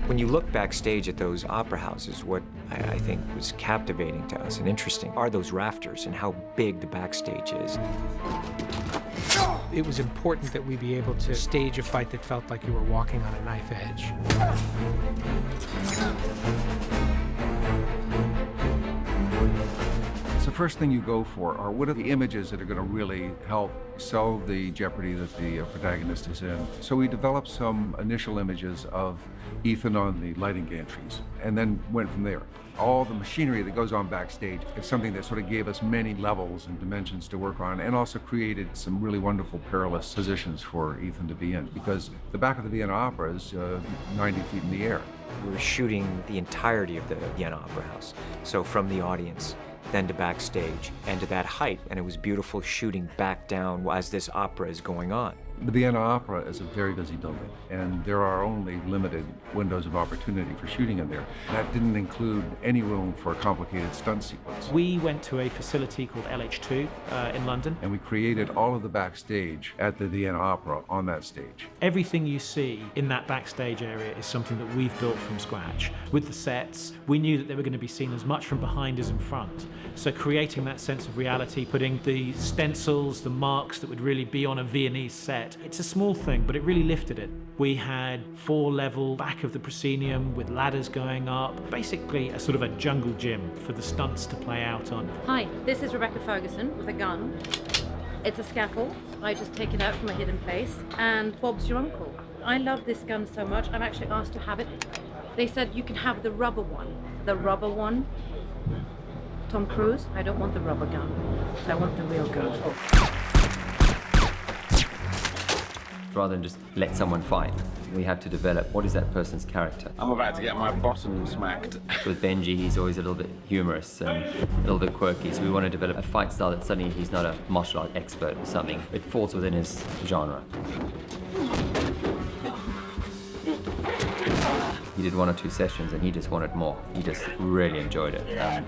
When you look backstage at those opera houses, what I think was captivating to us and interesting are those rafters and how big the backstage is. It was important that we be able to stage a fight that felt like you were walking on a knife edge. So first thing you go for are what are the images that are going to really help sell the jeopardy that the protagonist is in. So we developed some initial images of Ethan on the lighting gantries and then went from there. All the machinery that goes on backstage is something that sort of gave us many levels and dimensions to work on, and also created some really wonderful perilous positions for Ethan to be in, because the back of the Vienna Opera is 90 feet in the air. We were shooting the entirety of the Vienna Opera House, so from the audience, then to backstage, and to that height, and it was beautiful shooting back down as this opera is going on. The Vienna Opera is a very busy building, and there are only limited windows of opportunity for shooting in there. That didn't include any room for a complicated stunt sequence. We went to a facility called LH2 in London. And we created all of the backstage at the Vienna Opera on that stage. Everything you see in that backstage area is something that we've built from scratch. With the sets, we knew that they were going to be seen as much from behind as in front. So creating that sense of reality, putting the stencils, the marks that would really be on a Viennese set, it's a small thing, but it really lifted it. We had 4-level back of the proscenium with ladders going up, basically a sort of a jungle gym for the stunts to play out on. Hi, this is Rebecca Ferguson with a gun. It's a scaffold. I just take it out from a hidden place, and Bob's your uncle. I love this gun so much, I've actually asked to have it. They said you can have the rubber one. The rubber one? Tom Cruise, I don't want the rubber gun. I want the real gun. Rather than just let someone fight, we have to develop what is that person's character. I'm about to get my bottom smacked. With Benji, he's always a little bit humorous and a little bit quirky, so we want to develop a fight style that suddenly he's not a martial art expert or something. It falls within his genre. He did 1 or 2 sessions and he just wanted more. He just really enjoyed it.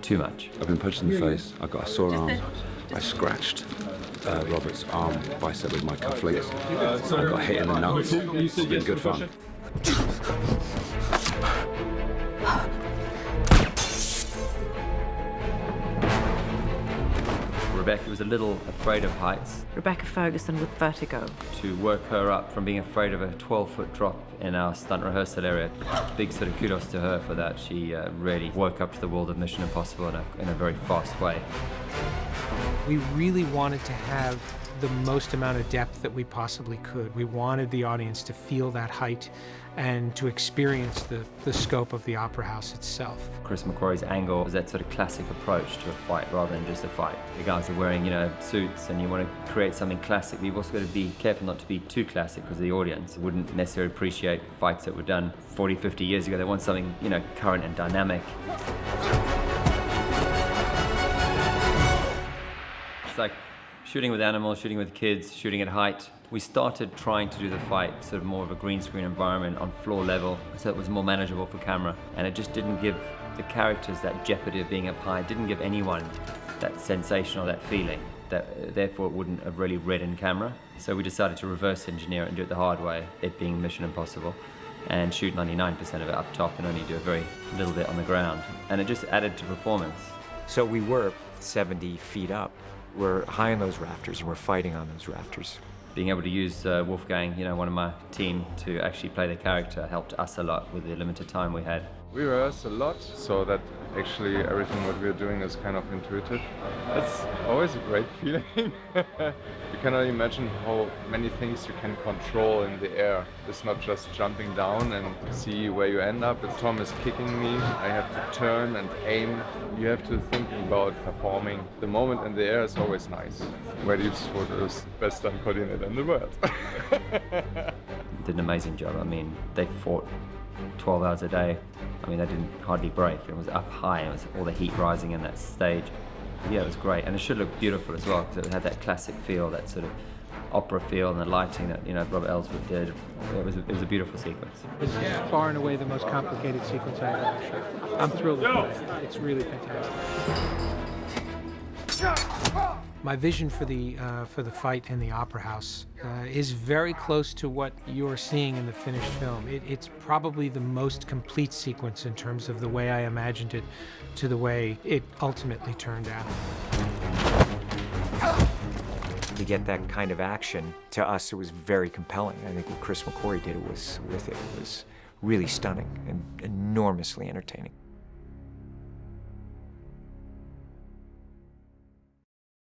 Too much. I've been punched in the face. I got a sore arm. I scratched Robert's arm bicep with my cufflinks. I got hit in the nuts. It's been good fun. Rebecca was a little afraid of heights. Rebecca Ferguson with vertigo. To work her up from being afraid of a 12-foot drop in our stunt rehearsal area, big sort of kudos to her for that. She really woke up to the world of Mission Impossible in a very fast way. We really wanted to have the most amount of depth that we possibly could. We wanted the audience to feel that height and to experience the scope of the opera house itself. Chris McQuarrie's angle was that sort of classic approach to a fight rather than just a fight. The guys are wearing, suits, and you want to create something classic, but you've also got to be careful not to be too classic because the audience wouldn't necessarily appreciate fights that were done 40, 50 years ago. They want something, current and dynamic. It's like shooting with animals, shooting with kids, shooting at height. We started trying to do the fight sort of more of a green screen environment on floor level, so it was more manageable for camera. And it just didn't give the characters that jeopardy of being up high. It didn't give anyone that sensation or that feeling. That therefore it wouldn't have really read in camera. So we decided to reverse engineer it and do it the hard way, it being Mission Impossible, and shoot 99% of it up top and only do a very little bit on the ground. And it just added to performance. So we were 70 feet up. We're high on those rafters and we're fighting on those rafters. Being able to use Wolfgang, one of my team, to actually play the character helped us a lot with the limited time we had. We rehearse a lot so that actually everything what we're doing is kind of intuitive. It's always a great feeling. You cannot imagine how many things you can control in the air. It's not just jumping down and see where you end up. If Tom is kicking me, I have to turn and aim. You have to think about performing. The moment in the air is always nice. Maldives is the best stunt coordinator in the world. Did an amazing job. They fought 12 hours a day. They didn't hardly break. It was up high, and it was all the heat rising in that stage. Yeah, it was great, and it should look beautiful as well because it had that classic feel, that sort of opera feel, and the lighting that Robert Elswit did. It was a beautiful sequence. It's far and away the most complicated sequence I've ever shot. I'm thrilled with it. It's really fantastic. My vision for the fight in the Opera House is very close to what you're seeing in the finished film. It's probably the most complete sequence in terms of the way I imagined it to the way it ultimately turned out. To get that kind of action, to us, it was very compelling. I think what Chris McQuarrie did was really stunning and enormously entertaining.